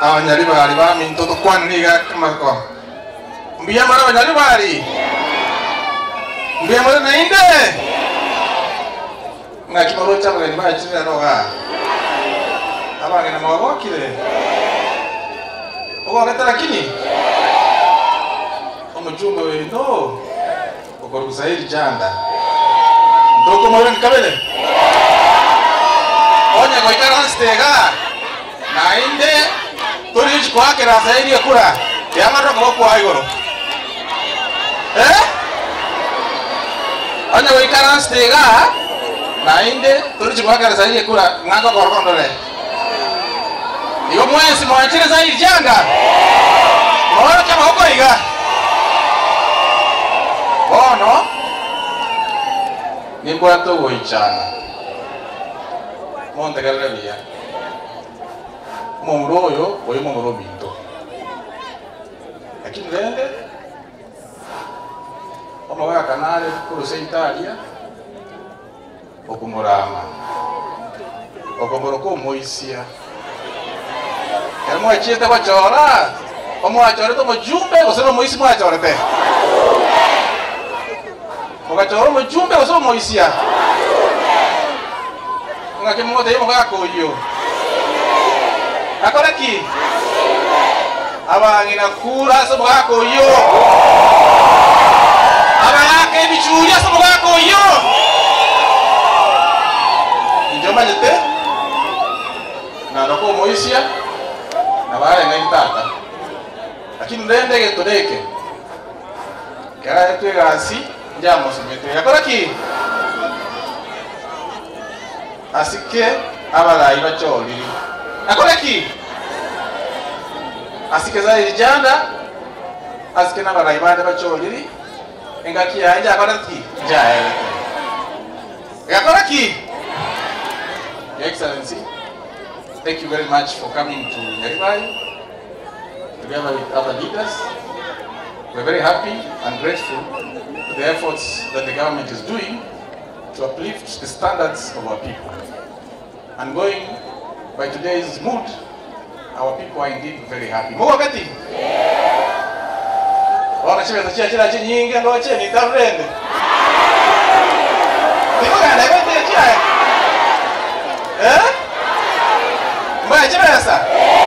Abanyaribari baminto to kwaniga kamako. Mbiya mara abanyaribari. Mbiya mara nainde. Ngakimoro cyabwe niba cyira roga. Abange na mawakire. Ogo gatara kini. Omujumbe wendo. Ogoro kusairi janda. Ndoko mawene kabele. Onya goitara stega. Nainde turi kwake rasairi kura. Yamaro kwa igoro. Onya goitara stega. Nainde turi kwake rasairi kura. Ngako korondole. Iyo mwezi mwachire zaidi janga. Mwana kama huko iga. Bono. Nimbo yato goichana. Monte galleria. Moroyo, oyo moro binto. Lakini lende. Omaga kanale kuruse Italia. Okumurama. Okomoroko moisia. Kamo achete bachora. Omo achore to mojumbe osoro moisi mo achore te. Ogachoro mojumbe osoro moisia. Ngakimo de mo gakoyo. Akora ki? Abangi na kura so gakoyo. Abaya ke bichuya so gakoyo. Njoma jete. Na roko moisia. Na vale na intata. Lakini ndende getodeke. Kera yetu gasi njamo simete. Akora ki? Asike abala ibacholi. Akora ki? Asike za ijanda. Asike na bala ibanda bacholi. Engaki anja akora ki? Jae. Akora ki? Your Excellency, thank you very much for coming to Nyaribari together with other leaders. We're very happy and grateful to the efforts that the government is doing to uplift the standards of our people. And going by today's mood, our people are indeed very happy. Mungu wakati? Wana chime za chia nyingi ndo chia ni tarende. Mungu anaenda chia. Mbaya chime sasa.